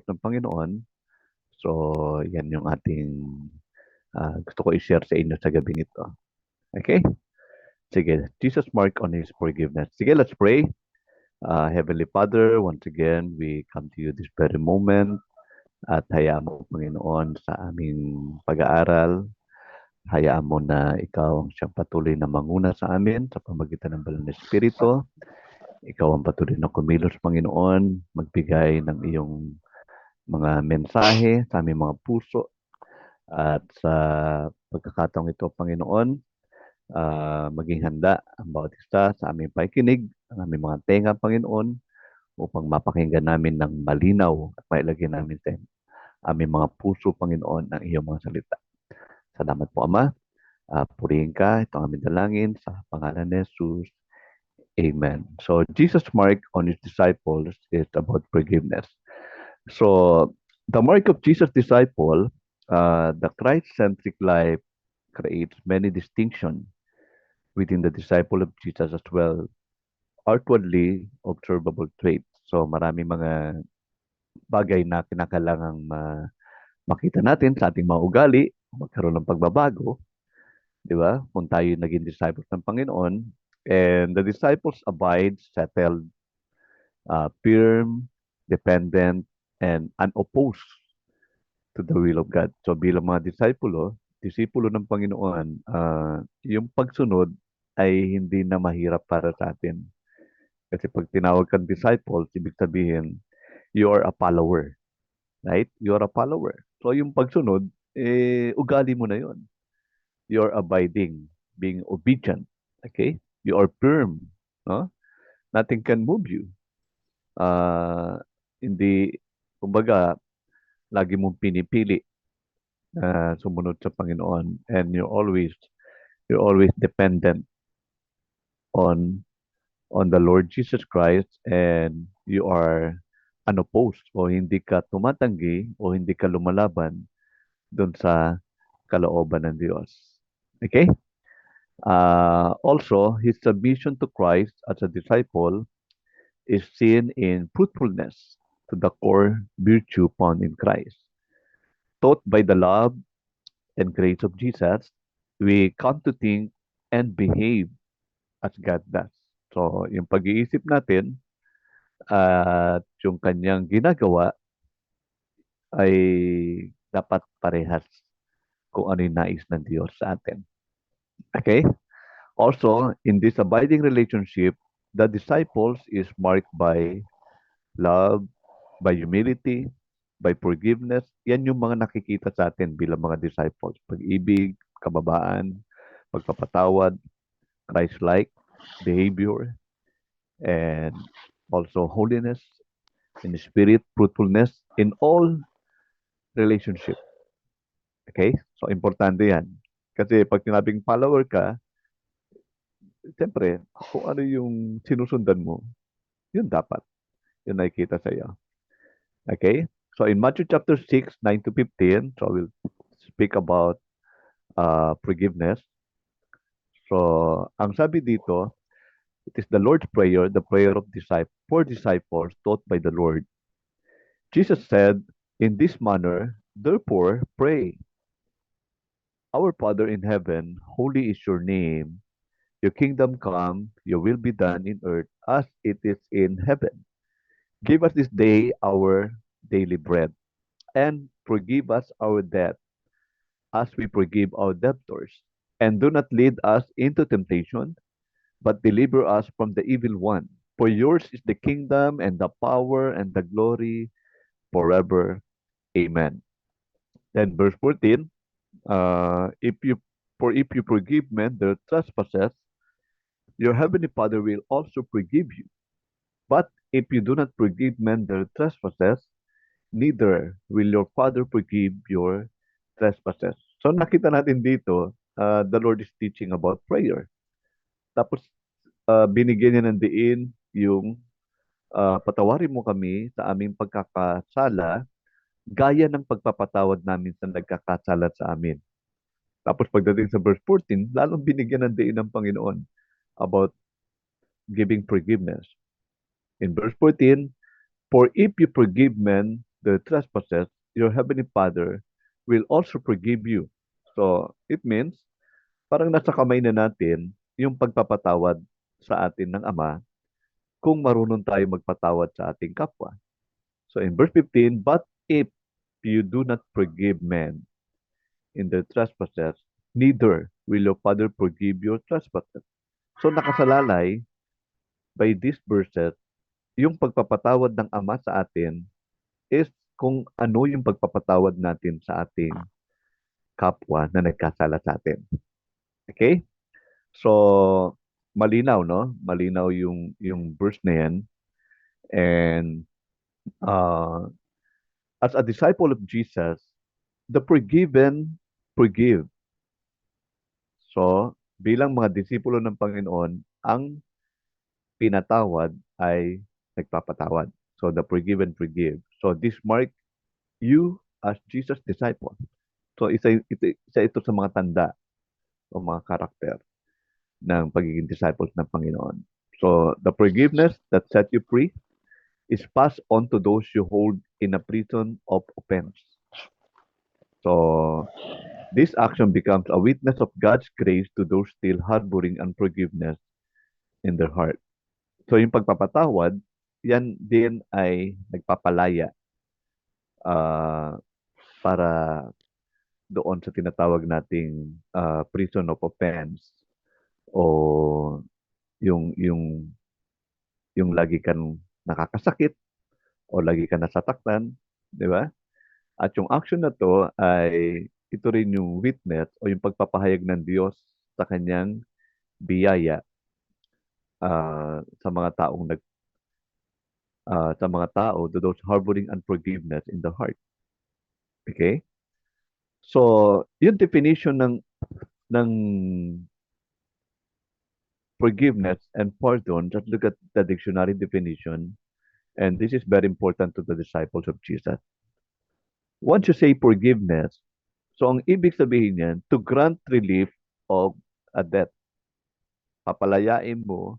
ng Panginoon. So, yan yung ating gusto ko i-share sa inyo sa gabi nito. Okay? Sige, Jesus mark on His forgiveness. Sige, let's pray. Heavenly Father, once again, we come to you this very moment at hayaan mo, Panginoon, sa aming pag-aaral. Hayaan mo na ikaw ang siyang patuloy na manguna sa amin sa pamagitan ng Banal na Espiritu. Ikaw ang patuloy na kumilos, Panginoon, magbigay ng iyong mga mensahe sa aming mga puso. At sa pagkakataong ito, Panginoon, maging handa ang bawat isa sa aming pakikinig, ang aming mga tenga, Panginoon, upang mapakinggan namin ng malinaw at mailagay namin sa aming mga puso, Panginoon, ang iyong mga salita. Salamat po, Ama. Purihin ka, ito ang aming dalangin sa pangalan ni Jesus. Amen. So, Jesus' mark on his disciples is about forgiveness. So, the mark of Jesus' disciple, the Christ-centric life creates many distinctions within the disciple of Jesus as well, outwardly observable traits. So, marami mga bagay na kinakailangang makita natin sa ating mga ugali, magkaroon ng pagbabago, di ba? Kung tayo naging disciples ng Panginoon, and the disciples abide, settled, firm, dependent, and unopposed to the will of God. So bilang mga disipulo ng Panginoon, yung pagsunod ay hindi na mahirap para sa atin. Kasi pag tinawag kang disciples, ibig sabihin, you are a follower. Right? You are a follower. So yung pagsunod, ugali mo na yon. You are abiding, being obedient. Okay? You are firm. No? Nothing can move you. Hindi, kumbaga, lagi mong pinipili na sumunod sa Panginoon, and you're always dependent on the Lord Jesus Christ, and you are unopposed, o hindi ka tumatanggi o hindi ka lumalaban doon sa kalooban ng Diyos. Okay? Also, his submission to Christ as a disciple is seen in fruitfulness to the core virtue found in Christ. Taught by the love and grace of Jesus, we come to think and behave as God does. So, yung pag-iisip natin at yung kanyang ginagawa ay dapat parehas kung ano yung nais ng Diyos sa atin. Okay? Also, in this abiding relationship, the disciples is marked by love, by humility, by forgiveness. Yan yung mga nakikita sa atin bilang mga disciples. Pag-ibig, kababaan, pagpapatawad, Christ-like behavior, and also holiness in spirit, fruitfulness in all relationship. Okay? So, importante yan. Kasi pag sinabing follower ka, siyempre, kung ano yung sinusundan mo, yun dapat. Yun nakikita sa iyo. Okay? So, in Matthew chapter 6, 9 to 15, so we'll speak about forgiveness. So, ang sabi dito, it is the Lord's Prayer, the prayer of for disciples taught by the Lord. Jesus said, in this manner, therefore, pray. Our Father in heaven, holy is your name. Your kingdom come, your will be done in earth as it is in heaven. Give us this day our daily bread, and forgive us our debt as we forgive our debtors. And do not lead us into temptation, but deliver us from the evil one. For yours is the kingdom and the power and the glory forever. Amen. Then verse 14, if you forgive men their trespasses, your heavenly Father will also forgive you. But if you do not forgive men their trespasses, neither will your Father forgive your trespasses. So nakita natin dito, the Lord is teaching about prayer. Tapos binigyan niya ng diin yung patawarin mo kami sa aming pagkakasala gaya ng pagpapatawad namin sa nagkakasala sa amin. Tapos pagdating sa verse 14, lalong binigyan ng diin ng Panginoon about giving forgiveness. In verse 14, for if you forgive men the trespasses, your heavenly Father will also forgive you. So, it means, parang nasa kamay na natin yung pagpapatawad sa atin ng Ama kung marunong tayo magpatawad sa ating kapwa. So, in verse 15, but if you do not forgive men in their trespasses, neither will your Father forgive your trespasses. So, nakasalalay by these verses, yung pagpapatawad ng Ama sa atin is kung ano yung pagpapatawad natin sa ating kapwa na nagkasala sa atin. Okay? So, malinaw, no? Malinaw yung verse na yan. And uh, as a disciple of Jesus, the forgiven forgive. So, bilang mga disipulo ng Panginoon, ang pinatawad ay nagpapatawad. So, the forgiven forgive. So, this mark you as Jesus' disciple. So, isa ito sa mga tanda o mga karakter ng pagiging disciples ng Panginoon. So, the forgiveness that set you free is passed on to those you hold in a prison of offense. So, this action becomes a witness of God's grace to those still harboring unforgiveness in their heart. So, yung pagpapatawad, yan din ay nagpapalaya uh, para doon sa tinatawag nating prison of offense o yung lagi kang nakakasakit o lagi ka nasasaktan, di ba? At yung action na to ay ito rin yung witness o yung pagpapahayag ng Diyos sa kanyang biyaya sa mga taong sa mga tao, to those harboring unforgiveness in the heart. Okay? So, yung definition ng forgiveness and pardon, just look at the dictionary definition, and this is very important to the disciples of Jesus. Once you say forgiveness, so ang ibig sabihin niyan, to grant relief of a debt. Papalayain mo,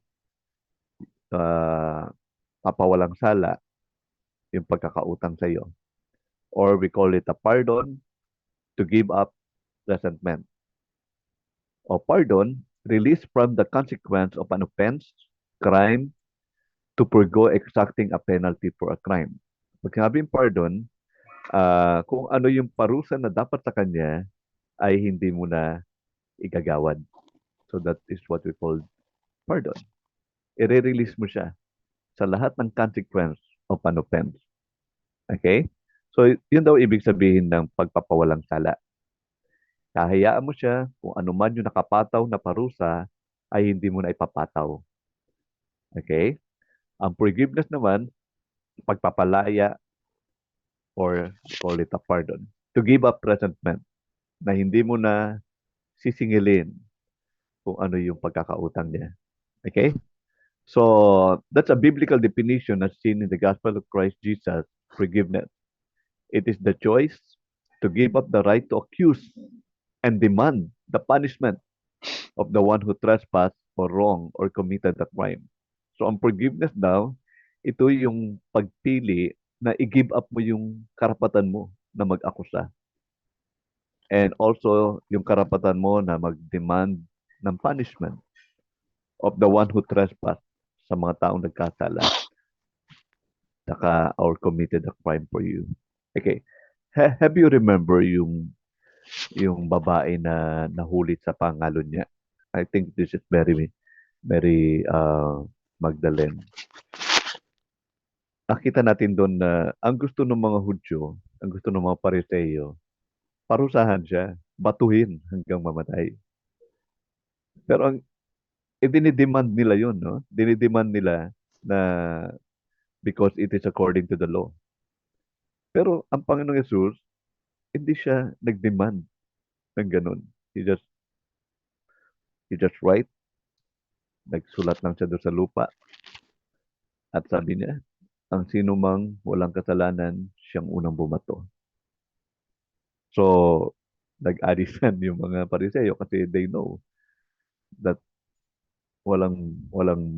uh, papawalang sala yung pagkakautang sa iyo. Or we call it a pardon, to give up resentment. O pardon, release from the consequence of an offense, crime, to forgo exacting a penalty for a crime. Pag sinabing pardon, kung ano yung parusa na dapat sa kanya, ay hindi mo na igagawad. So that is what we call pardon. I-release mo siya sa lahat ng consequence of an offense. Okay? So, yun daw ibig sabihin ng pagpapawalang sala. Kahayaan mo siya kung ano man yung nakapataw na parusa ay hindi mo na ipapataw. Okay? Ang forgiveness naman, pagpapalaya or call it a pardon. To give up resentment na hindi mo na sisingilin kung ano yung pagkakautang niya. Okay? So, that's a biblical definition as seen in the gospel of Christ Jesus, forgiveness. It is the choice to give up the right to accuse and demand the punishment of the one who trespassed or wrong or committed a crime. So, ang forgiveness daw, ito yung pagpili na i-give up mo yung karapatan mo na mag-akusa. And also, yung karapatan mo na mag-demand ng punishment of the one who trespassed sa mga taong nagkasala or committed a crime for you. Okay. Have you remember yung babae na nahulit sa pangalon niya? I think this is very, very Magdalene. Nakita natin doon na ang gusto ng mga Hudyo, ang gusto ng mga Pariseo, parusahan siya, batuhin hanggang mamatay. Pero ang idinidemand nila yun, no? Dinidemand nila na because it is according to the law. Pero ang Panginoong Yesus, hindi siya nag-demand ng ganun. He just write, nagsulat lang siya doon sa lupa. At sabi niya, ang sino mang walang kasalanan, siyang unang bumato. So, nag-arisan yung mga Pariseo kasi they know that walang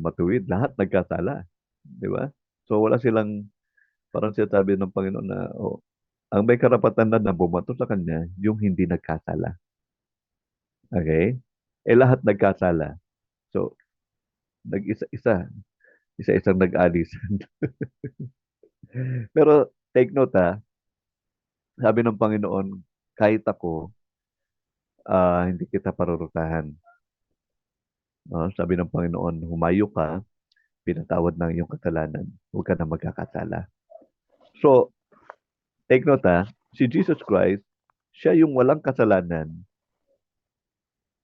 matuwid. Lahat nagkasala. Di ba? So, wala silang Parang sinasabi ng Panginoon na, ang may karapatan na bumato sa kanya, yung hindi nagkasala. Okay? Lahat nagkasala. So, nag-isa-isa. Isa-isang nag-alis. Pero, take note sabi ng Panginoon, kahit ako, hindi kita parurutahan. No? Sabi ng Panginoon, humayo ka, pinatawad ng iyong kasalanan, huwag ka na magkakasala. So, take note si Jesus Christ, siya yung walang kasalanan,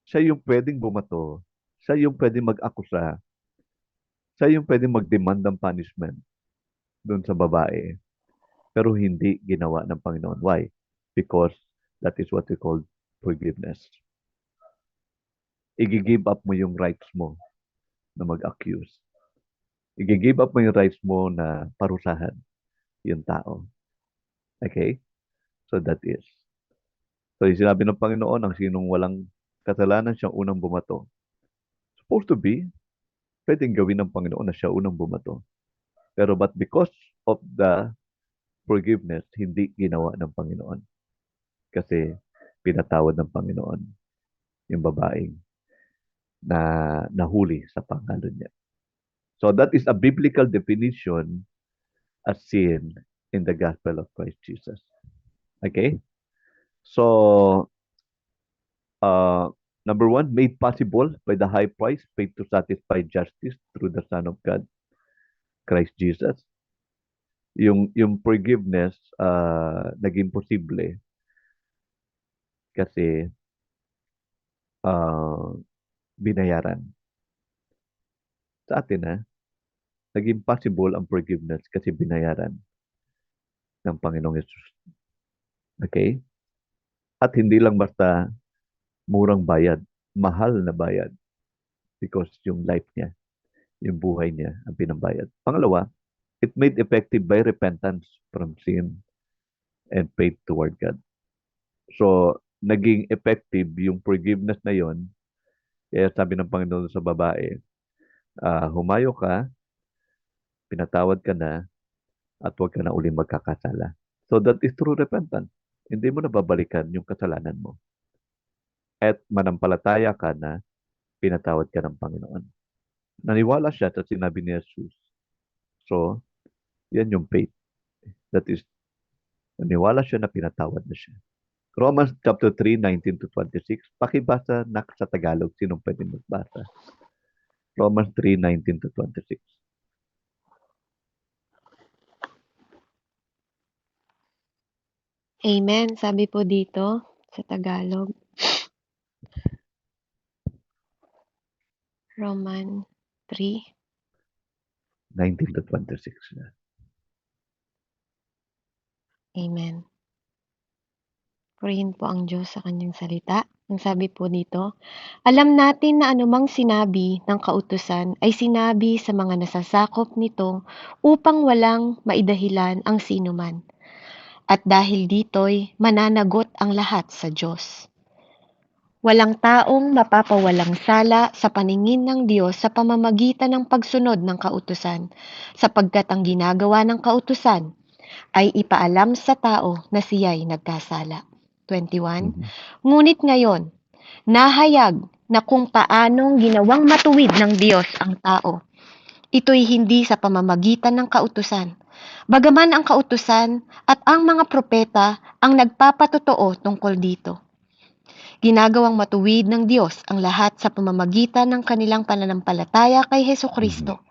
siya yung pwedeng bumato, siya yung pwedeng mag-akusa, siya yung pwedeng mag-demand ng punishment doon sa babae. Pero hindi ginawa ng Panginoon. Why? Because that is what we call forgiveness. I-give up mo yung rights mo na mag-accuse. I-give up mo yung rights mo na parusahan yung tao. Okay? So that is. So yung sinabi ng Panginoon, ang sinong walang kasalanan siyang unang bumato. Supposed to be, pwedeng gawin ng Panginoon na siya unang bumato. Pero but because of the forgiveness, hindi ginawa ng Panginoon. Kasi pinatawad ng Panginoon yung babaeng na nahuli sa pangalo niya. So that is a biblical definition as sin in the gospel of Christ Jesus. Okay? So, number one, made possible by the high price paid to satisfy justice through the Son of God, Christ Jesus. Yung forgiveness, naging posible kasi binayaran. Sa atin, naging possible ang forgiveness kasi binayaran ng Panginoong Yesus. Okay? At hindi lang basta murang bayad, mahal na bayad because yung life niya, yung buhay niya ang pinambayad. Pangalawa, it made effective by repentance from sin and faith toward God. So, naging effective yung forgiveness na yon. Kaya sabi ng Panginoon sa babae, humayo ka, pinatawad ka na, at huwag ka na uling magkakasala. So that is true repentance. Hindi mo na babalikan yung kasalanan mo. At manampalataya ka na pinatawad ka ng Panginoon. Naniwala siya sa sinabi ni Jesus. So, yan yung faith. That is, naniwala siya na pinatawad na siya. Romans chapter 3, 19 to 26. Pakibasa na sa Tagalog. Sinong pwede magbasa? Romans 3, 19 to 26. Amen. Sabi po dito sa Tagalog. Roman 3. 19 to 26 na. Amen. Purihin po ang Diyos sa kanyang salita. Ang sabi po dito, alam natin na anumang sinabi ng kautusan ay sinabi sa mga nasasakop nito upang walang maidahilan ang sinuman. At dahil dito'y mananagot ang lahat sa Diyos. Walang taong mapapawalang sala sa paningin ng Diyos sa pamamagitan ng pagsunod ng kautusan, sapagkat ang ginagawa ng kautusan ay ipaalam sa tao na siya'y nagkasala. 21. Ngunit ngayon, nahayag na kung paanong ginawang matuwid ng Diyos ang tao. Ito'y hindi sa pamamagitan ng kautusan. Bagaman ang kautusan at ang mga propeta ang nagpapatotoo tungkol dito. Ginagawang matuwid ng Diyos ang lahat sa pamamagitan ng kanilang pananampalataya kay Hesukristo.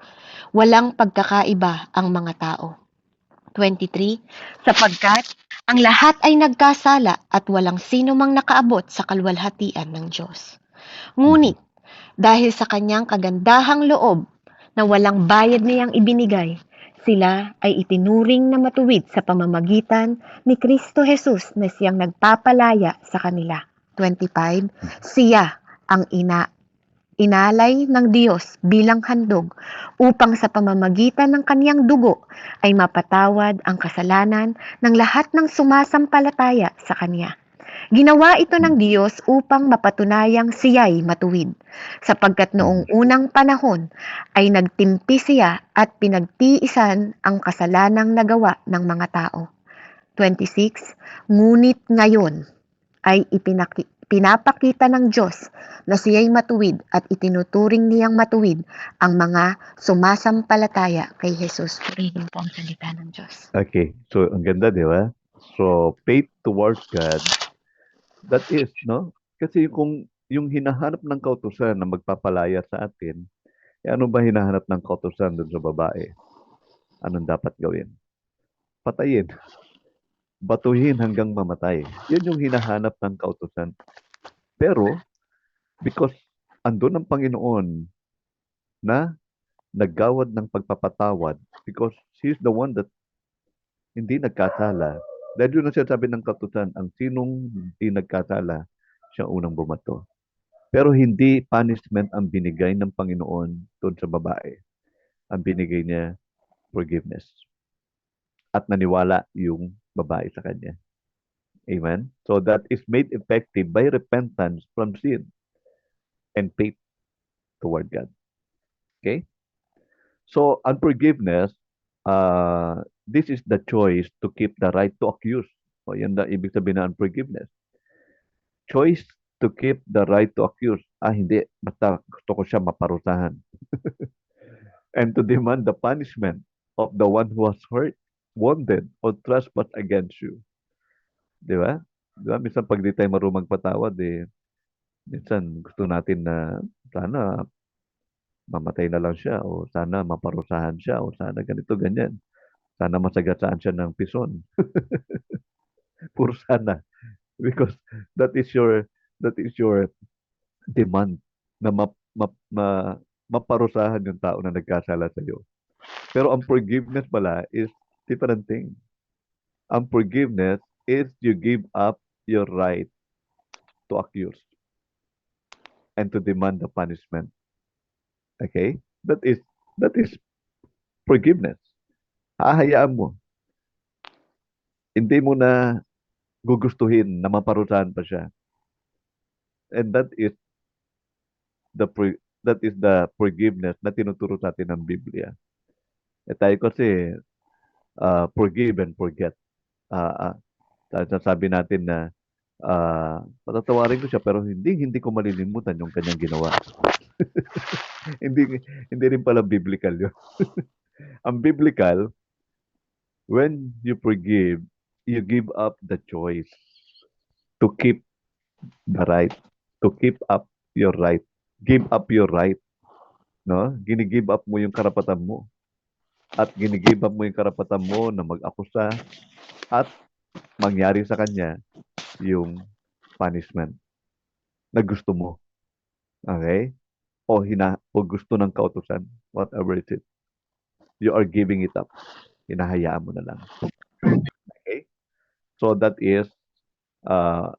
Walang pagkakaiba ang mga tao. 23. Sapagkat ang lahat ay nagkasala at walang sino mang nakaabot sa kaluwalhatian ng Diyos. Ngunit, dahil sa kanyang kagandahang loob na walang bayad niyang ibinigay, sila ay itinuring na matuwid sa pamamagitan ni Kristo Jesus na siyang nagpapalaya sa kanila. 25. Siya ang inalay ng Diyos bilang handog upang sa pamamagitan ng kaniyang dugo ay mapatawad ang kasalanan ng lahat ng sumasampalataya sa Kanya. Ginawa ito ng Diyos upang mapatunayang siya'y matuwid, sapagkat noong unang panahon ay nagtimpi siya at pinagtiisan ang kasalanang nagawa ng mga tao. 26. Ngunit ngayon ay pinapakita ng Diyos na siya'y matuwid at itinuturing niyang matuwid ang mga sumasampalataya kay Jesus. Purihin po ang salita ng Diyos. Okay, so ang ganda, di ba? So, faith towards God, that is, no? Kasi kung yung hinahanap ng kautusan na magpapalaya sa atin, ano ba hinahanap ng kautusan doon sa babae? Anong dapat gawin? Patayin. Batuhin hanggang mamatay. Yun yung hinahanap ng kautusan. Pero, because andun ang Panginoon na naggawad ng pagpapatawad, because He's the one that hindi nagkasala. Dahil yun ang sinasabi ng kautusan, ang sinong hindi nagkasala, siya unang bumato. Pero hindi punishment ang binigay ng Panginoon doon sa babae. Ang binigay niya, forgiveness. At naniwala yung babae sa kanya. Amen? So that is made effective by repentance from sin and faith toward God. Okay? So unforgiveness, this is the choice to keep the right to accuse. O yan na ibig sabihin ng unforgiveness. Choice to keep the right to accuse. Hindi. Basta gusto ko siya maparusahan. And to demand the punishment of the one who was hurt, wounded, or trespassed against you. Di ba? Di ba? Minsan pag di tayo marunong magpatawad, minsan gusto natin na sana mamatay na lang siya o sana maparusahan siya o sana ganito, ganyan. Sana masagasaan siya ng pison. Puro sana. Because that is your demand na maparusahan yung tao na nagkasala sa iyo. Pero ang forgiveness pala is different thing. Ang forgiveness is you give up your right to accuse and to demand the punishment. Okay? That is forgiveness. Hahayaan mo. Hindi mo na gugustuhin na maparusahan pa siya. And that is the forgiveness na tinuturo sa atin ng Biblia. Tayo kasi forgive and forget. Sabi natin na patatawarin ko siya pero hindi ko malilimutan yung kanyang ginawa. hindi rin pala biblical yun. Ang biblical, when you forgive, you give up the choice to keep the right, to keep up your right. Give up your right. No? Ginigive up mo yung karapatan mo. At ginigive up mo yung karapatan mo na mag-akusa at mangyari sa kanya yung punishment na gusto mo. Okay? O gusto ng kautusan, whatever it is. You are giving it up. Hinahayaan mo na lang. Okay? So that is uh,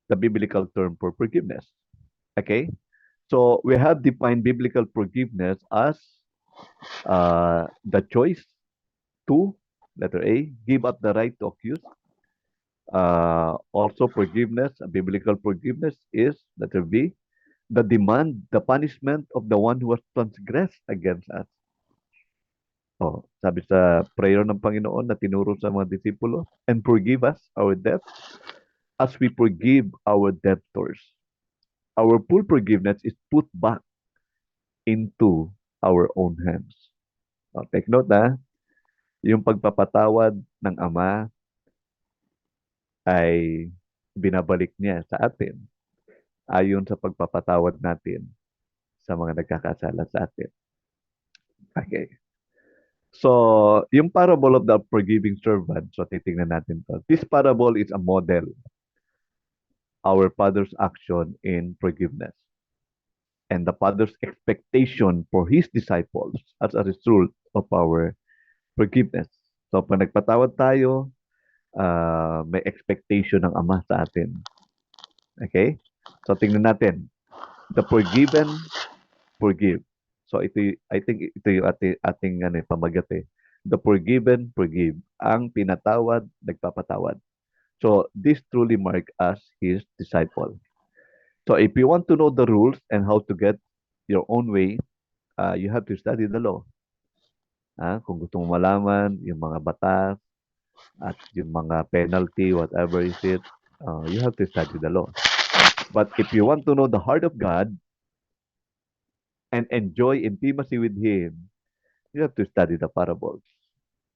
the biblical term for forgiveness. Okay? So we have defined biblical forgiveness as the choice to, letter A, give up the right to accuse. Also forgiveness, biblical forgiveness is, letter B, the demand, the punishment of the one who has transgressed against us. Sabi sa prayer ng Panginoon na tinuro sa mga disipulo, and forgive us our debts as we forgive our debtors. Our full forgiveness is put back into our own hands. Take note yung pagpapatawad ng Ama ay binabalik niya sa atin ayon sa pagpapatawad natin sa mga nagkakasala sa atin. Okay. So, yung parable of the forgiving servant, so titingnan natin to. This parable is a model, our Father's action in forgiveness, and the Father's expectation for His disciples as a result of our forgiveness. So, pag nagpatawad tayo, may expectation ng Ama sa atin. Okay? So, tingnan natin. The forgiven, forgive. So, I think ito yung ating pamagat. The forgiven, forgive. Ang pinatawad, nagpapatawad. So this truly mark us his disciple. So if you want to know the rules and how to get your own way, you have to study the law. Kung gusto mo malaman yung mga batas at yung mga penalty, whatever is it, you have to study the law. But if you want to know the heart of God and enjoy intimacy with Him, you have to study the parables.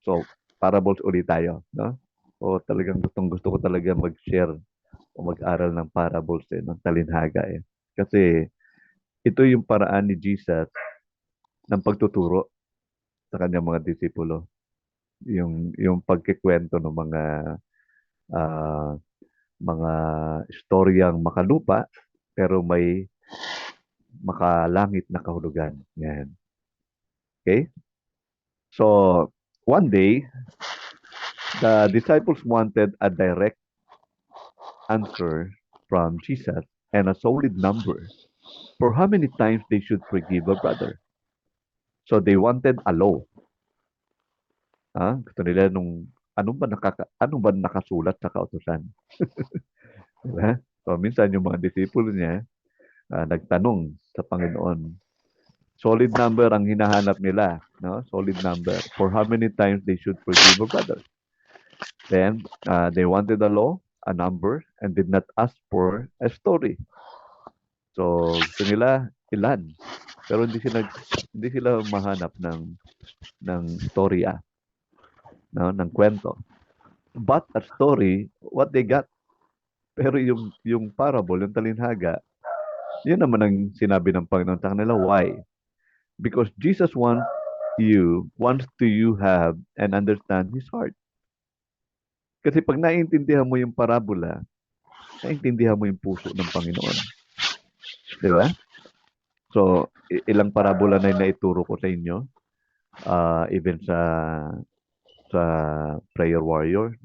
So, parables ulit tayo, no? O talagang gusto ko talaga mag-share o mag-aral ng parables ng talinhaga Kasi ito yung paraan ni Jesus ng pagtuturo sa kanyang mga disipulo. Yung pagkikwento ng ah, mga istoryang makalupa pero may makalangit na kahulugan. Yan. Okay? So, one day, the disciples wanted a direct answer from Jesus and a solid number for how many times they should forgive a brother. So, they wanted a law. Gusto nila ano ba nakasulat sa kautusan? Diba? So, minsan yung mga disipulo niya, nagtanong sa Panginoon. Solid number ang hinahanap nila, no? Solid number for how many times they should forgive a brother. Then they wanted a law, a number, and did not ask for a story. So gusto nila ilan, pero hindi sila mahanap ng storya, no? Ng kwento. But a story, what they got. Pero yung parable, yung talinhaga, yun naman ang sinabi ng Panginoon sa kanila. Why? Because Jesus wants to you have and understand His heart. Kasi pag naiintindihan mo yung parabola, naiintindihan mo yung puso ng Panginoon. Di ba? So, ilang parabola na yung naituro ko sa inyo, even sa Prayer Warrior,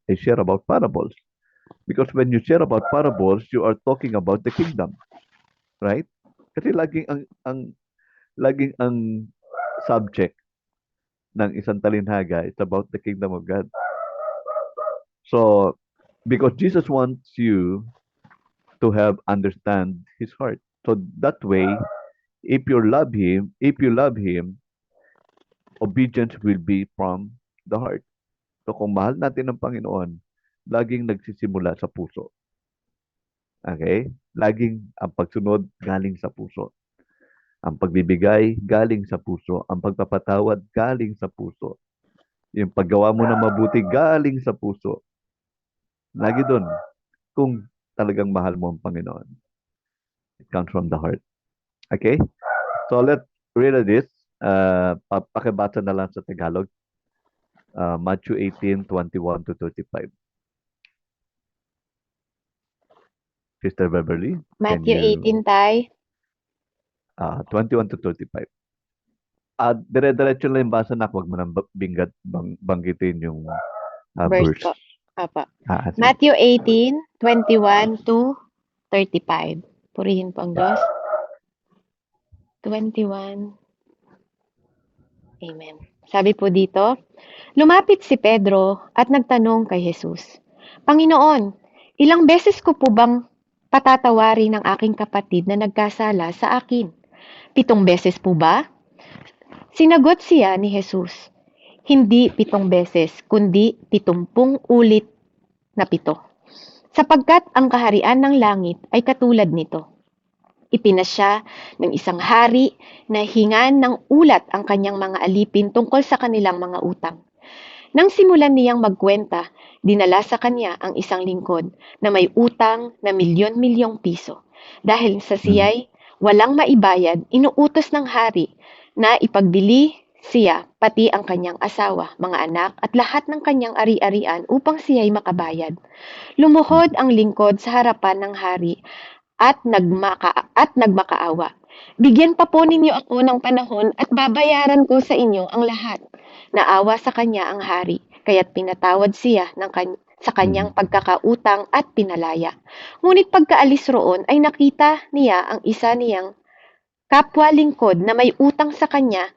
I share about parables. Because when you share about parables, you are talking about the kingdom. Right? Kasi laging ang subject ng isang talinhaga is about the kingdom of God. So, because Jesus wants you to have understand His heart. So that way, if you love Him, obedience will be from the heart. So kung mahal natin ang Panginoon, laging nagsisimula sa puso. Okay? Laging ang pagsunod galing sa puso. Ang pagbibigay galing sa puso. Ang pagpapatawad galing sa puso. Yung paggawa mo ng mabuti galing sa puso. Lagi doon. Kung talagang mahal mo ang Panginoon. It comes from the heart. Okay? So let's read this. Pakibasa na lang sa Tagalog. Matthew 18:21 to 35. Sister Beverly, Matthew 18, Tay. 21 to 35. Dire-diretso lang yung basa na, huwag mo nang banggitin yung Verse verse. po. Apa. Sige. Matthew 18:21 to 35. Purihin po ang Diyos. 21. Amen. Sabi po dito, lumapit si Pedro at nagtanong kay Jesus, Panginoon, ilang beses ko po bang patatawarin ng aking kapatid na nagkasala sa akin? 7 beses po ba? Sinagot siya ni Jesus, hindi 7 beses, kundi 70 ulit na 7. Sapagkat ang kaharian ng langit ay katulad nito. Ipinasya ng isang hari na hingan ng ulat ang kanyang mga alipin tungkol sa kanilang mga utang. Nang simulan niyang magkwenta, dinala sa kanya ang isang lingkod na may utang na milyon-milyong piso. Dahil sa siya'y walang maibayad, inuutos ng hari na ipagbili siya, pati ang kanyang asawa, mga anak at lahat ng kanyang ari-arian upang siya'y makabayad. Lumuhod ang lingkod sa harapan ng hari at nagmakaawa. Bigyan pa po ninyo ako ng panahon at babayaran ko sa inyo ang lahat. Naawa sa kanya ang hari, kaya't pinatawad siya sa kanyang pagkakautang at pinalaya. Ngunit pagkaalis roon ay nakita niya ang isa niyang kapwa lingkod na may utang sa kanya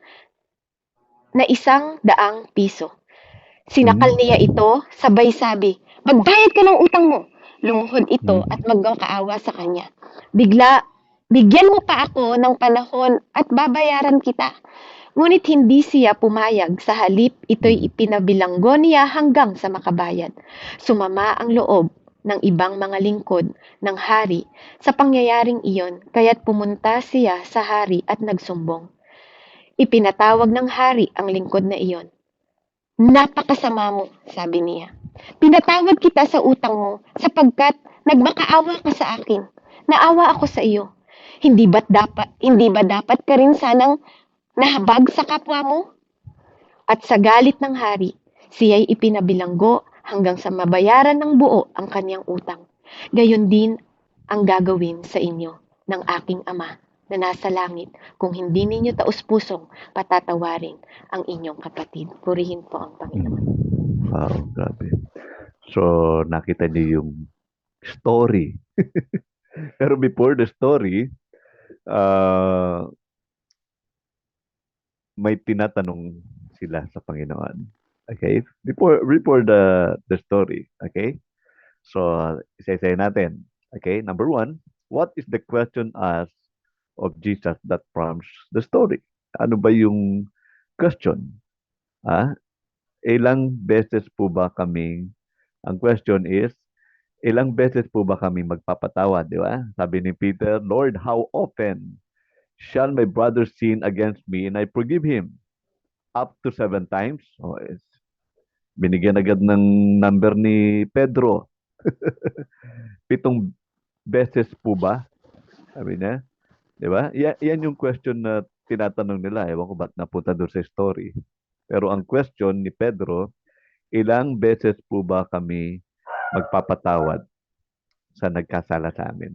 na 100 piso. Sinakal niya ito, sabay sabi, Magbayad ka ng utang mo. Lumuhod ito at Mhm. magkakaawa sa kanya. Bigyan mo pa ako ng panahon at babayaran kita. Ngunit hindi siya pumayag, sa halip ito'y Mhm. ipinabilanggo niya hanggang sa makabayad. Sumama ang loob ng ibang mga lingkod ng hari sa pangyayaring iyon, kaya't pumunta siya sa hari at nagsumbong. Ipinatawag ng hari ang lingkod na iyon. Napakasama mo, sabi niya. Pinatawad kita sa utang mo sapagkat nagmakaawa ka sa akin. Naawa ako sa iyo. Hindi ba dapat ka rin sanang nahabag sa kapwa mo? At sa galit ng hari, siya'y ipinabilanggo hanggang sa mabayaran ng buo ang kanyang utang. Gayon din ang gagawin sa inyo ng aking ama na nasa langit kung hindi ninyo taus-pusong patatawarin ang inyong kapatid. Purihin po ang Panginoon. Wow, grabe. So, nakita niyo yung story. Pero before the story, uh, may tinatanong sila sa Panginoon. Okay? Before the story. Okay? So, isa-isa natin. Okay? Number one, what is the question asked of Jesus that prompts the story? Ano ba yung question? Ah, ilang beses po ba ang question is, ilang beses po ba kami magpapatawad, di ba? Sabi ni Peter, Lord, how often shall my brother sin against me and I forgive him? Up to 7 times? Oh, binigyan agad ng number ni Pedro. 7 beses po ba? Sabi niya. Di ba? Yan yung question na tinatanong nila. Ewan ko ba't napunta doon sa story. Pero ang question ni Pedro, ilang beses po ba kami magpapatawad sa nagkasala sa amin?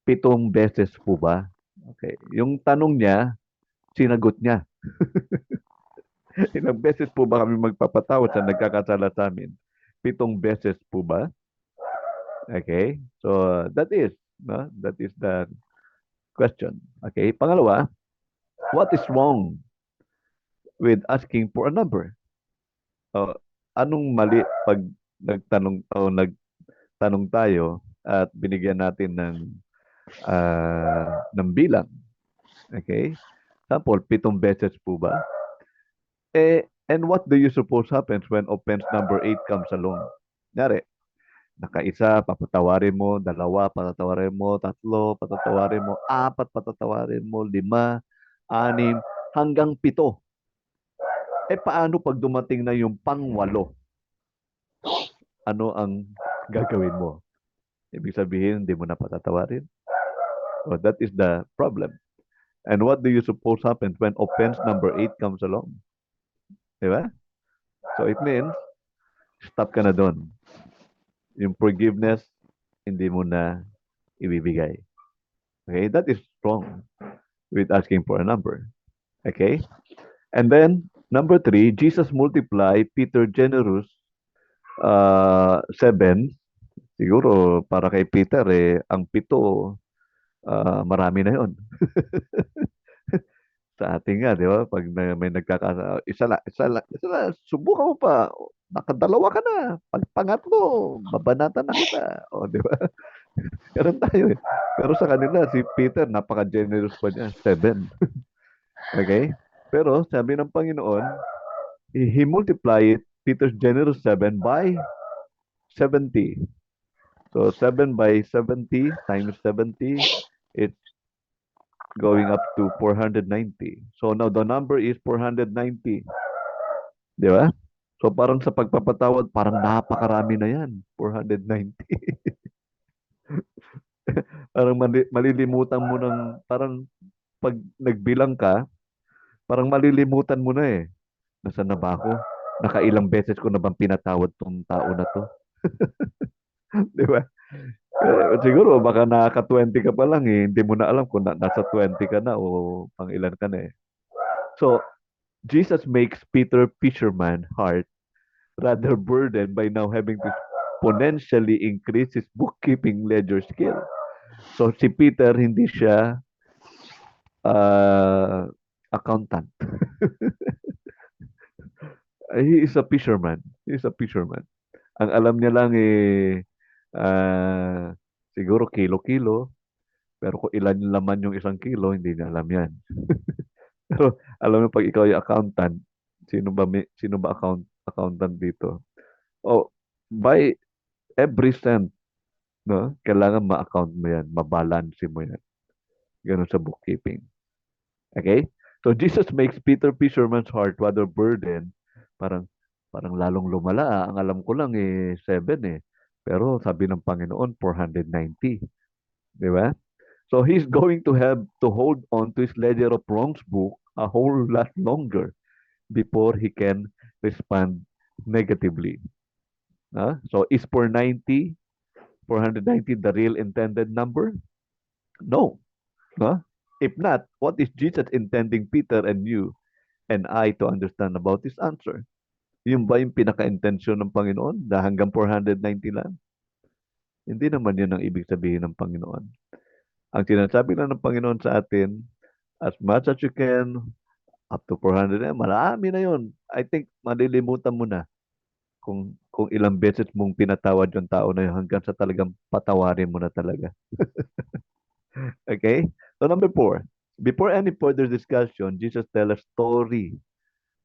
7 beses po ba? Okay. Yung tanong niya, sinagot niya. Ilang beses po ba kami magpapatawad sa nagkakasala sa amin? 7 beses po ba? Okay. So that is, no? That is the question. Okay. Pangalawa, what is wrong with asking for a number? Uh, anong mali pag nagtanong tayo at binigyan natin ng bilang? Okay? Sample, 7 beses po ba? And what do you suppose happens when offense number 8 comes along? Nyari, nakaisa, papatawarin mo, dalawa, patatawarin mo, tatlo, patatawarin mo, apat, patatawarin mo, 5, 6, hanggang 7. Paano pag dumating na yung pang-8? Ano ang gagawin mo? Ibig sabihin, hindi mo na patatawarin? So that is the problem. And what do you suppose happens when offense number 8 comes along? Di ba? So it means, stop ka na doon. Yung forgiveness, hindi mo na ibibigay. Okay? That is wrong with asking for a number. Okay? And then, number 3, Jesus multiplied Peter generous 7. Siguro, para kay Peter, ang 7, marami na yon. Sa atin nga, di ba? Pag may isa lang, subukan mo pa. Nakadalawa ka na. Pag pangatlo, babanatan na kita. O, di ba? Ganun tayo eh. Pero sa kanila, si Peter, napaka-generous pa niya. 7. Okay? Pero sabi ng Panginoon, He multiplied Peter's generous 7 by 70. So 7 by 70 times 70, it's going up to 490. So now the number is 490. Di ba? So parang sa pagpapatawad, parang napakarami na yan. 490. Parang malilimutan mo parang pag nagbilang ka, parang malilimutan mo na eh. Nasaan na ba ako? Nakailang beses ko na bang pinatawad tong tao na to? Di ba? Siguro baka nakaka-20 ka pa lang eh. Hindi mo na alam kung nasa 20 ka na o pang ilan ka na eh. So, Jesus makes Peter fisherman heart rather burdened by now having to exponentially increase his bookkeeping ledger skill. So, si Peter hindi siya accountant. He is a fisherman. He is a fisherman. Ang alam niya lang ah, siguro kilo-kilo, pero kung ilan yung laman yung 1 kilo, hindi niya alam yan. Pero alam mo, pag ikaw yung accountant, sino ba accountant dito? Oh, by every cent, no? Kailangan ma-account mo yan, mabalance mo yan. Ganun sa bookkeeping. Okay? So Jesus makes Peter fisherman's heart rather burden. Parang parang lalong lumala. Ang alam ko lang 7 eh. Pero sabi ng Panginoon 490, di ba? So he's going to have to hold on to his ledger of wrongs book a whole lot longer before he can respond negatively. So is 490 the real intended number? No. No? If not, what is Jesus intending Peter and you and I to understand about this answer? Yun ba yung pinaka-intensyon ng Panginoon na hanggang 490 lang? Hindi naman yun ang ibig sabihin ng Panginoon. Ang sinasabi lang ng Panginoon sa atin, as much as you can, up to 400 marami na yun. I think malilimutan mo na kung ilang beses mong pinatawad yung tao na yun hanggang sa talagang patawarin mo na talaga. Okay? So number 4, before any further discussion, Jesus tells a story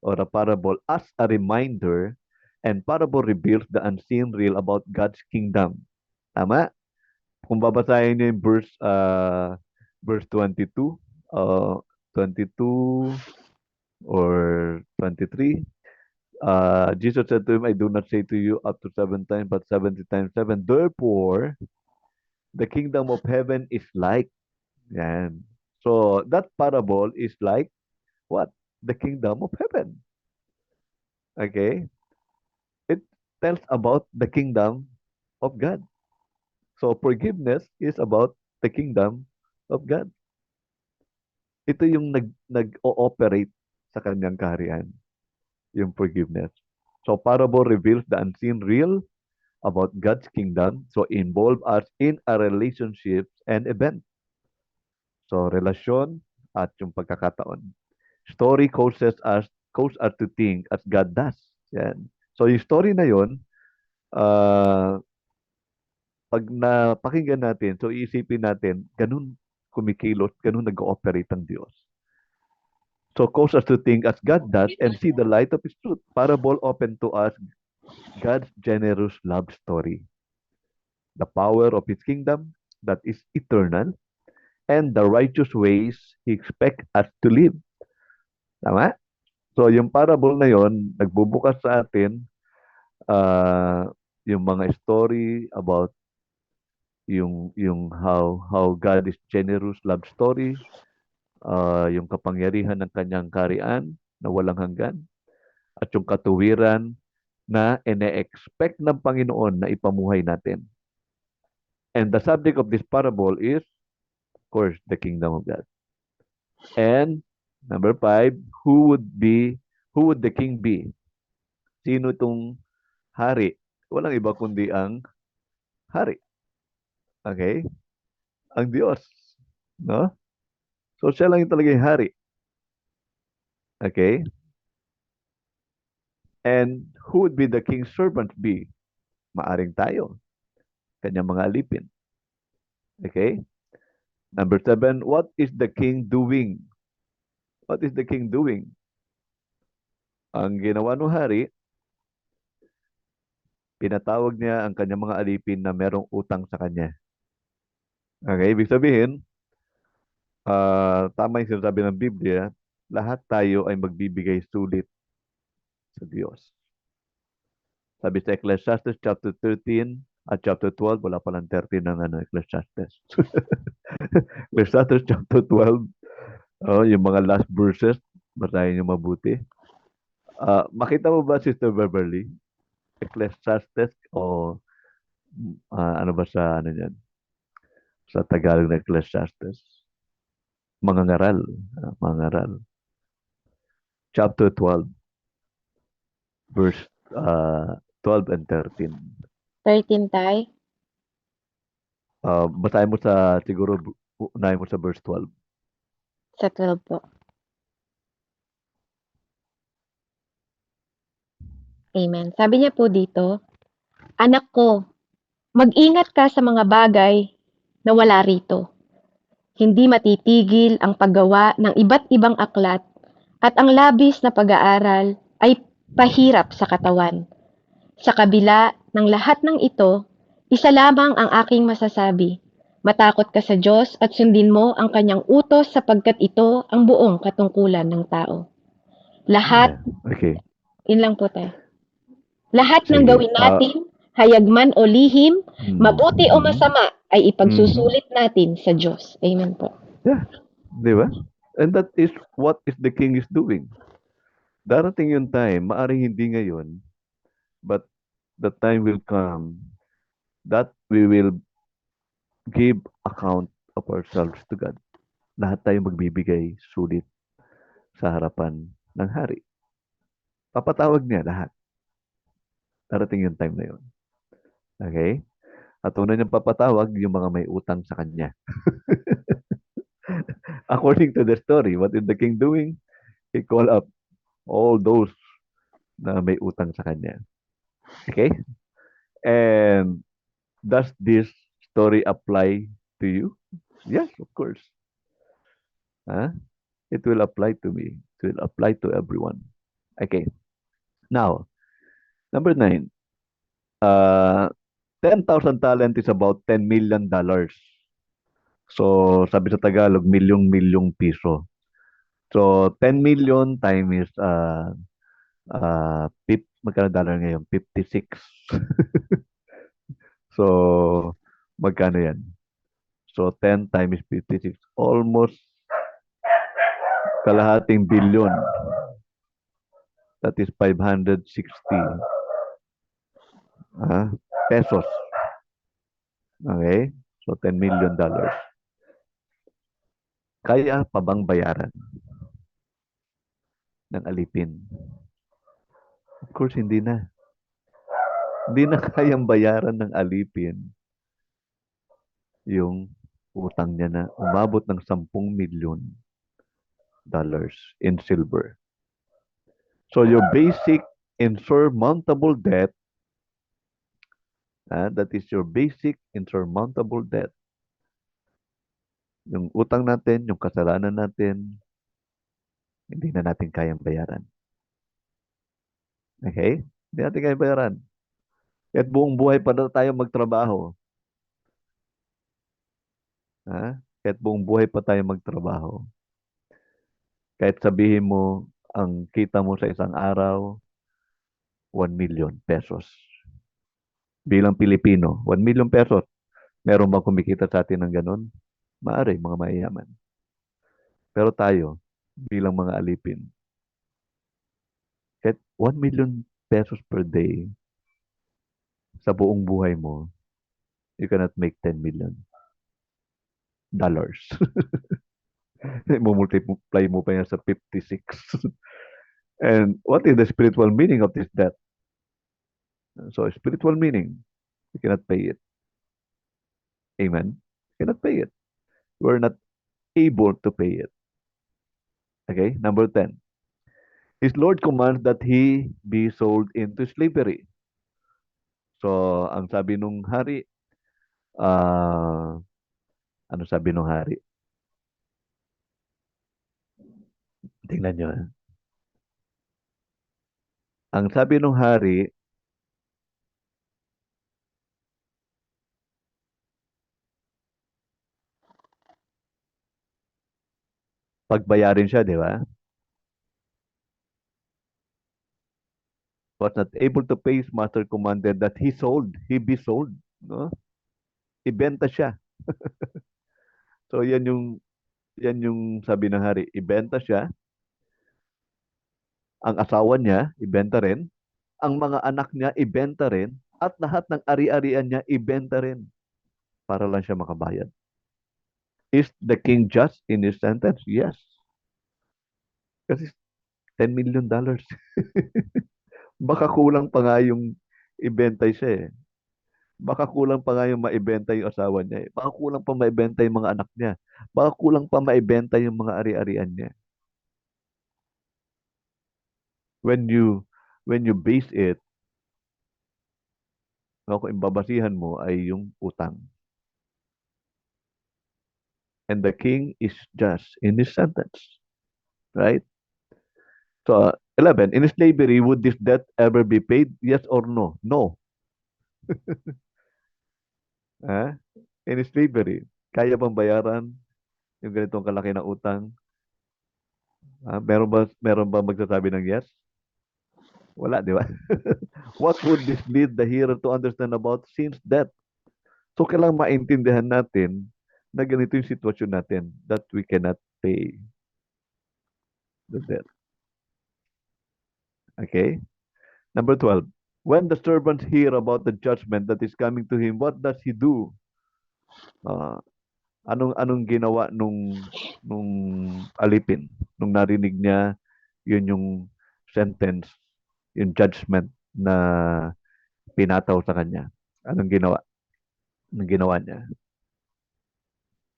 or a parable as a reminder, and parable reveals the unseen real about God's kingdom. Tama? Kung babasahin niyo yung verse 22, 22 or 23, Jesus said to him, I do not say to you up to 7 times, but 70 times 7. Therefore, the kingdom of heaven is like, yan. So, that parable is like what? The kingdom of heaven. Okay? It tells about the kingdom of God. So forgiveness is about the kingdom of God. Ito yung nag-ooperate sa kanyang kaharian, yung forgiveness. So parable reveals the unseen real about God's kingdom. So involve us in a relationships and event. So relasyon at yung pagkakataon. Story causes us to think as God does. Yan. So yung story na yon, uh, pag napakinggan natin, so iisipin natin, ganun kumikilos, ganun nag-ooperate ang Diyos. So cause us to think as God does and see the light of His truth. Parable open to us God's generous love story. The power of His kingdom that is eternal and the righteous ways He expects us to live. Tama? So yung parable na yon, nagbubukas sa atin yung mga story about yung how God is generous love story, yung kapangyarihan ng kanyang kaharian na walang hanggan, at yung katuwiran na ine-expect ng Panginoon na ipamuhay natin. And the subject of this parable is, of course, the kingdom of God. And number 5, who would the king be? Sino itong hari? Walang iba kundi ang hari. Okay? Ang Diyos. No? So siya lang yung talaga yung hari. Okay? And who would be the king's servant be? Maaring tayo. Kanyang mga alipin. Okay? Number 7, what is the king doing? What is the king doing? Ang ginawa ng hari, pinatawag niya ang kanyang mga alipin na merong utang sa kanya. Okay? Ibig sabihin, tama yung sinasabi ng Biblia, lahat tayo ay magbibigay sulit sa Diyos. Sabi sa Ecclesiastes chapter 13 at chapter 12, wala palang 13 ng Ecclesiastes. Ecclesiastes chapter 12, yung mga last verses, basahin niyo mabuti. Makita mo ba, Sister Beverly? Ecclesiastes o ano ba sa ano yan? Sa Tagalog na Ecclesiastes? Mga ngaral. Mga ngaral. Chapter 12, verse 12 and 13. 13 tay? Basahin mo siguro, unahin mo sa verse 12. Sa 12 po. Amen. Sabi niya po dito, Anak ko, mag-ingat ka sa mga bagay na wala rito. Hindi matitigil ang paggawa ng iba't ibang aklat at ang labis na pag-aaral ay pahirap sa katawan. Sa kabila ng lahat ng ito, isa lamang ang aking masasabi. Matakot ka sa Diyos at sundin mo ang kanyang utos sapagkat ito ang buong katungkulan ng tao. Lahat, Yeah. Okay. yun lang po tayo. Lahat ng Sige. gawin natin, hayag man o lihim, mabuti o Mhm. masama, ay Mhm. ipagsusulit natin sa Diyos. Amen po. Yeah. Di ba? And that is what is the king is doing. Darating yung time, maaring hindi ngayon, but the time will come that we will give account of ourselves to God. Lahat tayo magbibigay sulit sa harapan ng hari. Papatawag niya lahat. Darating yung time na yun. Okay? At una niyang papatawag yung mga may utang sa kanya. According to the story, what is the king doing? He called up all those na may utang sa kanya. Okay? And does this story apply to you? Yes, of course. Huh? It will apply to me. It will apply to everyone. Okay. Now, number 9. Uh, 10,000 talent is about $10 million. So, sabi sa Tagalog, milyong-milyong piso. So, 10 million times magkano dollar ngayon? 56. So, magkano yan? So, 10 times 56. Almost kalahating billion. That is 560 pesos. Okay? So, $10 million. Kaya pa bang bayaran ng alipin? Of course, hindi na. Hindi na kayang bayaran ng alipin yung utang niya na umabot ng $10 million in silver. So your basic insurmountable debt, that is your basic insurmountable debt. Yung utang natin, yung kasalanan natin, hindi na natin kayang bayaran. Okay? Hindi natin kayang bayaran. Kahit buong buhay pa na tayo magtrabaho. Kahit buong buhay pa tayo magtrabaho. Kahit sabihin mo, ang kita mo sa isang araw, 1 million pesos. Bilang Pilipino, 1 million pesos. Meron bang kumikita sa atin ng ganun? Maaari, mga mayayaman. Pero tayo, bilang mga alipin, kahit 1 million pesos per day sa buong buhay mo, you cannot make $10 million. Multiply mo pa yan sa 56. And what is the spiritual meaning of this debt? So, spiritual meaning, you cannot pay it. Amen? You cannot pay it. You are not able to pay it. Okay? Number 10. His Lord commands that he be sold into slavery. So, ang sabi nung hari, ano sabi nung hari? Tingnan nyo. Ang sabi nung hari, pagbayarin siya, di ba? Was not able to pay, his master commanded that he be sold. No? Ibenta siya. So, yan yung sabi ng hari. Ibenta siya. Ang asawa niya, ibenta rin. Ang mga anak niya, ibenta rin. At lahat ng ari-arian niya, ibenta rin. Para lang siya makabayad. Is the king just in his sentence? Yes. Kasi $10 million. Baka kulang pa nga yung ibenta siya eh. Baka kulang pa nga yung maibenta yung asawa niya eh. Baka kulang pa maibenta yung mga anak niya. Baka kulang pa maibenta yung mga ari-arian niya. When you base it No, kung babasihan mo ay yung utang. And the king is just in his sentence, right? So, 11, in slavery, would this debt ever be paid? Yes or no? No. Ah, in slavery, kaya bang bayaran yung ganitong kalaki na utang? Meron ba magsasabi ng yes? Wala, di ba? What would this lead the hearer to understand about sin's death? So, kailangan maintindihan natin na ganito yung sitwasyon natin that we cannot pay the debt. Okay? Number 12. When the servant hear about the judgment that is coming to him, what does he do? Ah, anong ginawa nung alipin nung narinig niya yun yung sentence, yung judgment na pinataw sa kanya? Anong ginawa? Anong ginawa niya?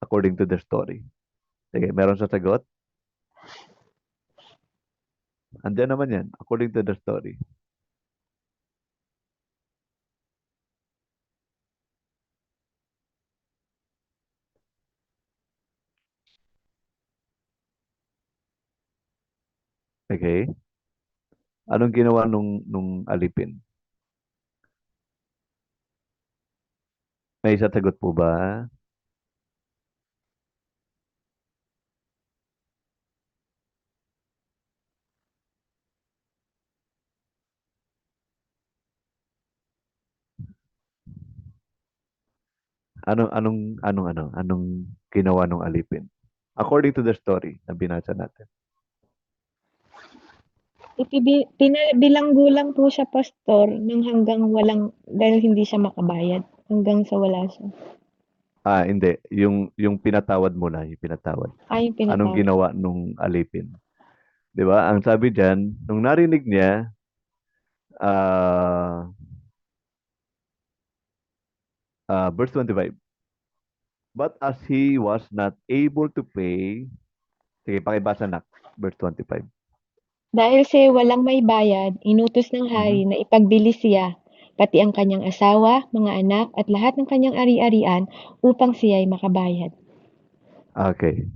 According to the story. Sige, meron sa sagot? Andiyan naman yan, according to the story. Okay? Anong ginawa nung alipin? May sasagot po ba? Anong ginawa nung alipin? According to the story na binasa natin. Pinabilanggo lang po siya, pastor, nang hanggang walang, dahil hindi siya makabayad, hanggang sa wala siya. Hindi. Yung pinatawad mo na, yung pinatawad. Yung Anong pinatawad. ginawa nung alipin? 'Di ba? Ang sabi diyan, nung narinig niya, ah verse 25. But as he was not able to pay, sige, pakibasa na, verse 25. Dahil siya walang may bayad, inutos ng hari Mhm. na ipagbili siya, pati ang kanyang asawa, mga anak, at lahat ng kanyang ari-arian upang siya'y makabayad. Okay.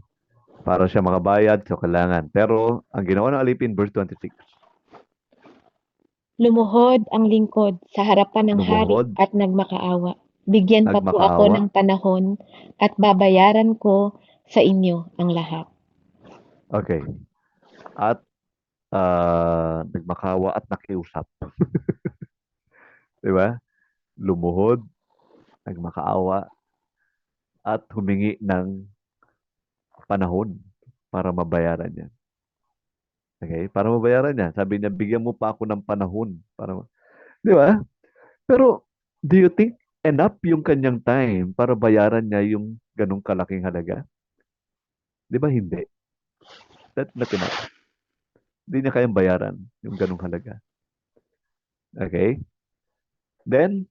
Para siya makabayad, so kailangan. Pero, ang ginawa ng alipin, verse 26. Lumuhod ang lingkod sa harapan ng hari Lumuhod, at nagmakaawa. Bigyan pa po ako nagmakaawa, ng panahon at babayaran ko sa inyo ang lahat. okay. At nagmakaawa at nakiusap. 'Di ba? Lumuhod, nagmakaawa, at humingi ng panahon para mabayaran niya. Okay? Para mabayaran niya. Sabi niya, bigyan mo pa ako ng panahon. Di ba? Pero, do you think enough yung kanyang time para bayaran niya yung ganong kalaking halaga? Di ba hindi? That's not enough. Hindi niya kayang bayaran yung ganong halaga. Okay? Then,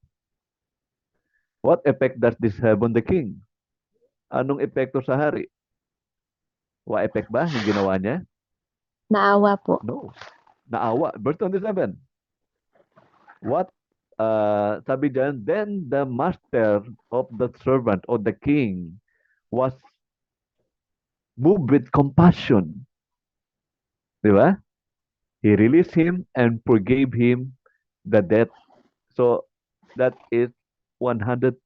what effect does this have on the king? Anong epekto sa hari? Wa-effect ba yung ginawa niya? Naawa po. No. Naawa. Verse 27. What sabi diyan, then the master of the servant or the king was moved with compassion. Di ba? He released him and forgave him the debt. So that is 100%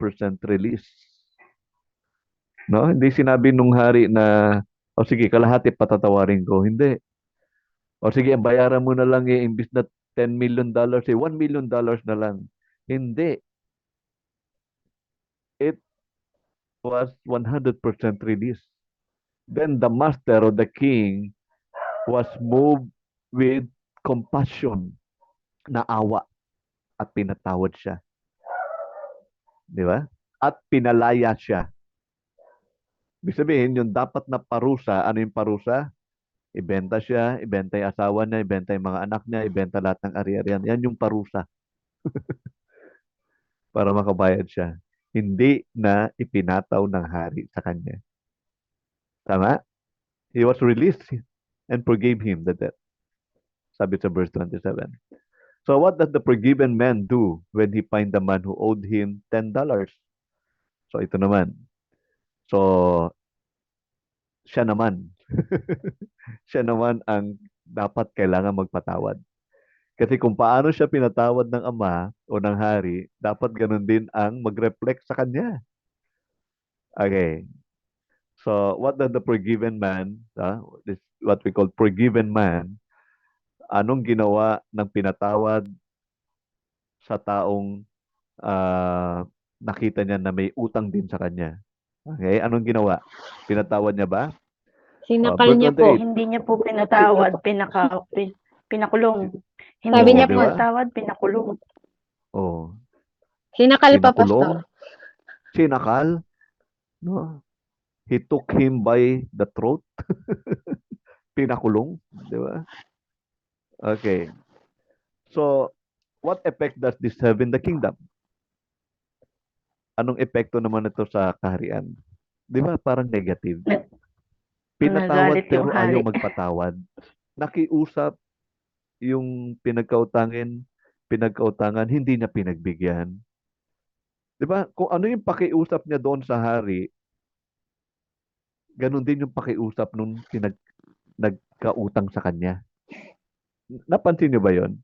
release. No? Hindi sinabi nung hari na, o sige, kalahati patatawarin ko. Hindi. O sige, bayaran mo na lang imbis na $10 million, $1 million na lang. Hindi. It was 100% release. Then the master or the king was moved with compassion, naawa at pinatawad siya. Di ba? At pinalaya siya. Ibig sabihin, yung dapat na parusa, ano yung parusa? Ibenta siya, ibenta yung asawa niya, ibenta yung mga anak niya, ibenta lahat ng ari-arian. Yan yung parusa para makabayad siya. Hindi na ipinataw ng hari sa kanya. Tama? He was released and forgave him the debt. Sabi sa verse 27. So what does the forgiven man do when he find the man who owed him $10? So ito naman. So siya naman. Siya naman ang dapat kailangan magpatawad. Kasi kung paano siya pinatawad ng ama o ng hari, dapat ganun din ang mag-reflect sa kanya. Okay. So what does the forgiven man, this what we call forgiven man, anong ginawa ng pinatawad sa taong nakita niya na may utang din sa kanya? Okay, anong ginawa? Pinatawad niya ba? Sinakal Verse niya po. 28. Hindi niya po pinatawad, pinakulong. Hindi Sabi Oo, niya niya di po, ba? pinatawad, pinakulong. Oh, sinakal pa, pinakulong, Pastor. sinakal, no? He took him by the throat, pinakulong, di ba? Okay. So, what effect does this have in the kingdom? Anong epekto naman ito sa kaharian? Di ba? Parang negative. Pinatawad Nagalit yung pero ayaw hari. magpatawad. Nakiusap yung pinagkautangan, hindi niya pinagbigyan. Di ba? Kung ano yung pakiusap niya doon sa hari, ganun din yung pakiusap nung nagkautang sa kanya. Napansin niyo ba yon?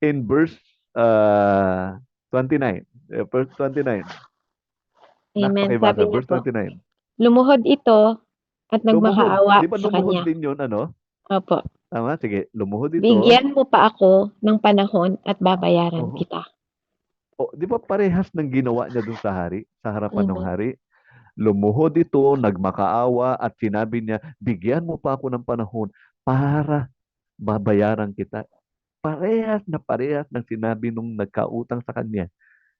In verse 29. Verse 29. Amen. Nakpakibasa. Sabi niya Verse po, 29. lumuhod ito at Lumuhod. nagmakaawa Di ba sa lumuhod kanya. din yun, ano? Opo. Tama? Sige, lumuhod ito. Bigyan mo pa ako ng panahon at babayaran Oo. kita. Di ba parehas ng ginawa niya dun sa hari, sa harapan ng Amen. hari? Lumuhod ito, nagmakaawa at sinabi niya, bigyan mo pa ako ng panahon para babayaran kita. Parehas ng sinabi nung nagkautang sa kanya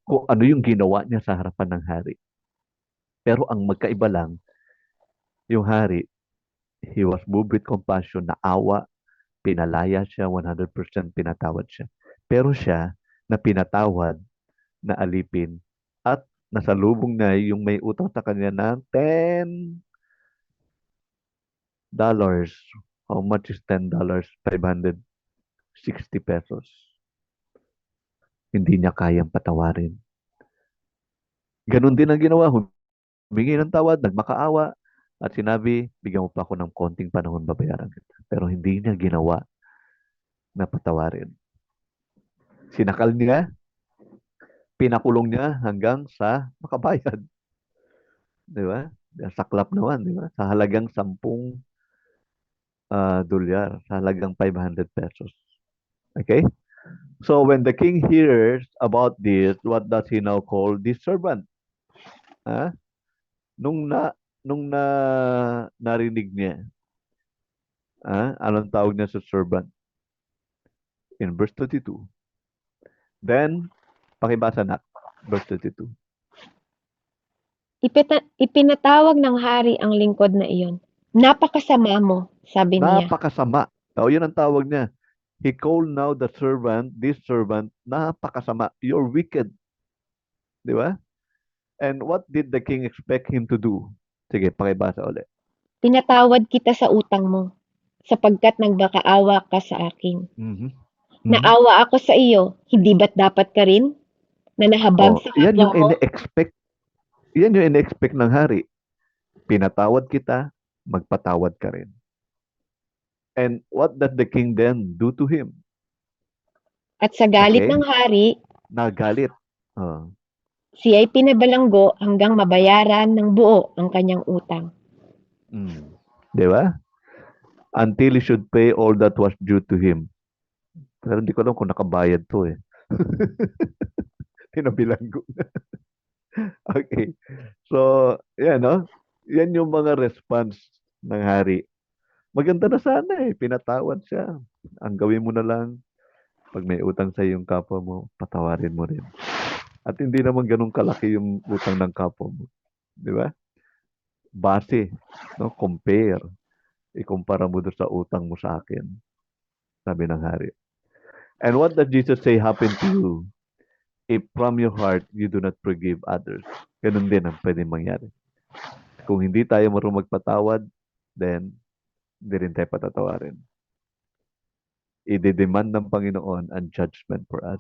kung ano yung ginawa niya sa harapan ng hari. Pero ang magkaiba lang, yung hari, he was moved with compassion, naawa, pinalaya siya, 100% pinatawad siya. Pero siya, na pinatawad, na alipin, at nasalubong na yung may utang sa kanya ng $10. How much is $10? 560 pesos. Hindi niya kayang patawarin. Ganon din ang ginawa. Humingi ng tawad, nagmakaawa, at sinabi, bigyan mo pa ako ng konting panahon, babayaran kita. Pero hindi niya ginawa na patawarin. Sinakal niya, pinakulong niya hanggang sa makabayad. Di ba? Saklap naman, di ba? Sa halagang 10 dolyar, sa halagang 500 pesos. Okay? So when the king hears about this, what does he now call this servant? Ah? Nung na nung na narinig niya, anong tawag niya sa servant? In verse 22. Then, pakibasa na, verse 22. Ipinatawag ng hari ang lingkod na iyon. Napakasama mo, sabi niya. Napakasama. Yun ang tawag niya. He called now the servant, this servant, napakasama. You're wicked. Di ba? And what did the king expect him to do? Sige, pakibasa ulit. Pinatawad kita sa utang mo, sapagkat nagmakaawa ka sa akin. Mhm. Naawa ako sa iyo, hindi ba't dapat ka rin na nahabag sa Yan kapwa yung mo? ine-expect. Yan yung ine-expect ng hari. Pinatawad kita, magpatawad ka rin. And what did the king then do to him? At sa galit Okay? ng hari, Nagalit. Oh. siya ay pinabalanggo hanggang mabayaran ng buo ang kanyang utang. Di ba? Until he should pay all that was due to him. Pero hindi ko alam kung nakabayad to eh. Pinabilanggo. Okay. So, yan, no? Yan yung mga response ng hari. Maganda na sana eh. Pinatawad siya. Ang gawin mo na lang, pag may utang sa yung kapwa mo, patawarin mo rin. At hindi naman ganun kalaki yung utang ng kapwa mo. Di ba? Base, no? Compare. Ikumpara mo doon sa utang mo sa akin. Sabi ng hari. And what does Jesus say happened to you? If from your heart you do not forgive others. Ganun din ang pwedeng mangyari. Kung hindi tayo marunong magpatawad, then hindi rin tayo patatawarin. i-demand ng Panginoon ang judgment for us.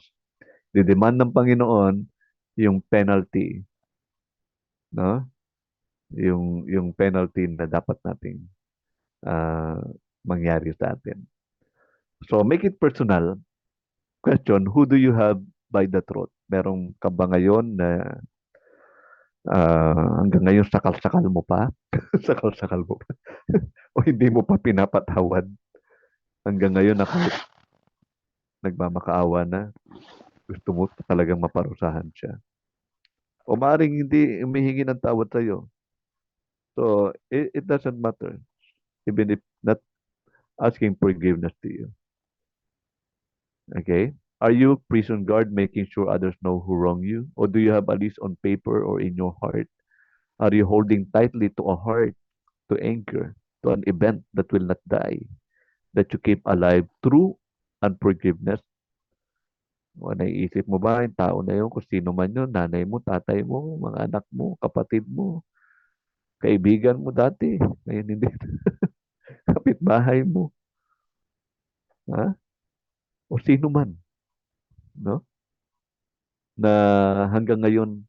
I-demand ng Panginoon yung penalty, no? Yung penalty na dapat nating ah, mangyari sa atin. So make it personal. Question, who do you have by the throat? Merong ka ba ngayon na hanggang ngayon sakal-sakal mo pa? Sakal-sakal mo pa? O hindi mo pa pinapatawad? Hanggang ngayon na kahit nagmamakaawa na, gusto mo talagang maparusahan siya. O maaaring hindi humihingi ng tawad sa'yo. So, it doesn't matter. Even if not asking forgiveness to you. Okay? Are you prison guard making sure others know who wrong you? Or do you have a list on paper or in your heart? Are you holding tightly to a heart, to anchor, to an event that will not die, that you keep alive through unforgiveness? O naiisip mo ba yung tao na yun, kung sino man yun, nanay mo, tatay mo, mga anak mo, kapatid mo, kaibigan mo dati, ngayon hindi, kapitbahay mo, ha? O sino man, no? Na hanggang ngayon,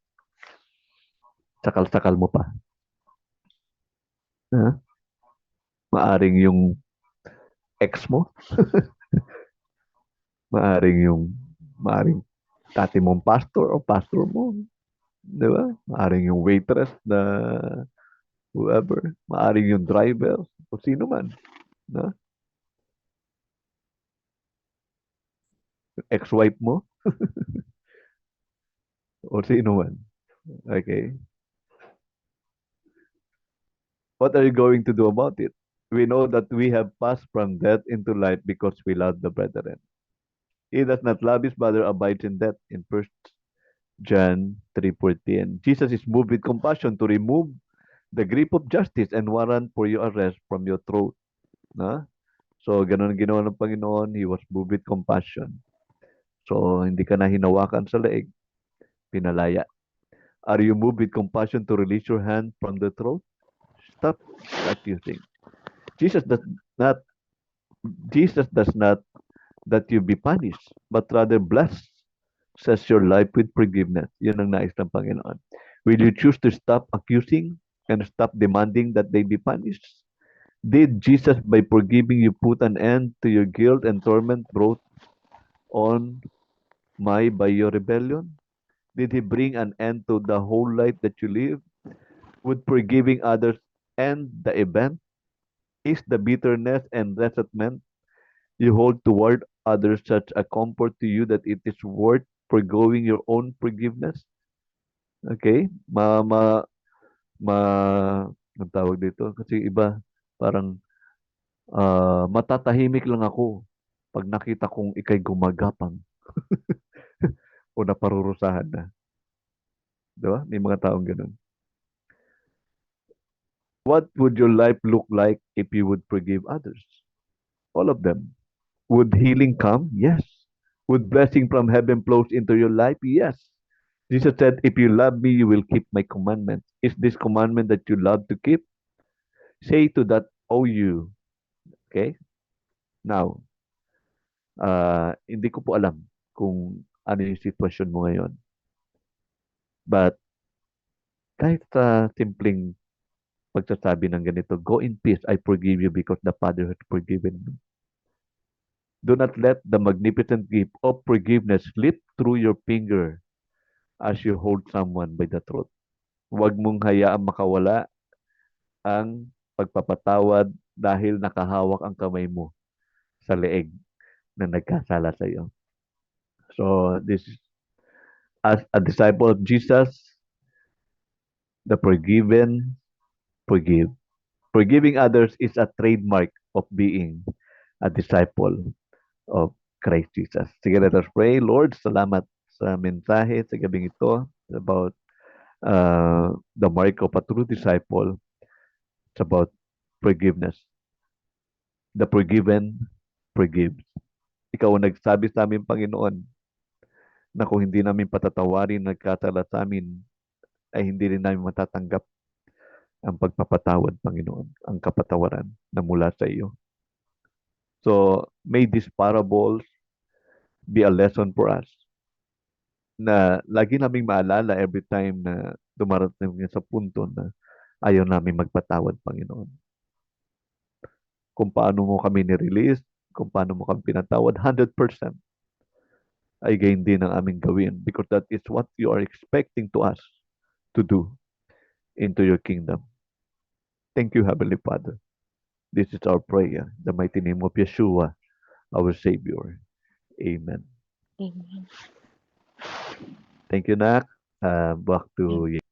sakal-sakal mo pa. Ha? Maaring yung ex mo, maaring dati mong pastor o pastor mo, di ba? Maaring yung waitress na whoever, maaring yung driver, o sino man, no? Ex-wife mo, o sino man. Okay. What are you going to do about it? We know that we have passed from death into life because we love the brethren. He does not love his brother abides in death in 1 John 3:14. Jesus is moved with compassion to remove the grip of justice and warrant for your arrest from your throat. Na? So, ganun ang ginawa ng Panginoon. He was moved with compassion. So, hindi ka na hinawakan sa leeg, pinalaya. Are you moved with compassion to release your hand from the throat? Stop accusing. Jesus does not that you be punished, but rather bless says your life with forgiveness. Yun ang nais ng Panginoon. Will you choose to stop accusing and stop demanding that they be punished? Did Jesus, by forgiving you, put an end to your guilt and torment brought on by your rebellion? Did he bring an end to the whole life that you live? Would forgiving others end the event? Is the bitterness and resentment you hold toward others such a comfort to you that it is worth forgoing your own forgiveness? Okay? Ma, ang tawag dito? Kasi iba, parang matatahimik lang ako pag nakita kong ikay gumagapang o naparurusahan na. Di ba? May mga taong ganun. What would your life look like if you would forgive others? All of them. Would healing come? Yes. Would blessing from heaven flows into your life? Yes. Jesus said, if you love me, you will keep my commandments. Is this commandment that you love to keep? Say to that, oh you. Okay? Now, hindi ko po alam kung ano yung sitwasyon mo ngayon. But, kahit sa simpleng pagsasabi ng ganito, go in peace, I forgive you because the Father has forgiven me. Do not let the magnificent gift of forgiveness slip through your finger as you hold someone by the throat. Huwag mong hayaang makawala ang pagpapatawad dahil nakahawak ang kamay mo sa leeg na nagkasala sa iyo. So, this is, as a disciple of Jesus, the forgiven forgive. Forgiving others is a trademark of being a disciple of Christ Jesus. Sige, let us pray. Lord, salamat sa mensahe sa gabing ito about the mark of a true disciple. It's about forgiveness. The forgiven forgives. Ikaw ang nagsabi sa amin, Panginoon, na kung hindi namin patatawarin nagkasala sa amin, ay hindi rin namin matatanggap ang pagpapatawad, Panginoon, ang kapatawaran na mula sa iyo. So may these parables be a lesson for us na lagi naming maalala every time na dumarating kami sa punto na ayaw namin magpatawad, Panginoon. Kung paano mo kami ni-release, kung paano mo kami pinatawad, 100% ay gain din ang aming gawin because that is what you are expecting to us to do into your kingdom. Thank you, Heavenly Father. This is our prayer. In the mighty name of Yeshua, our Savior. Amen. Amen. Thank you, Nak. Back to you.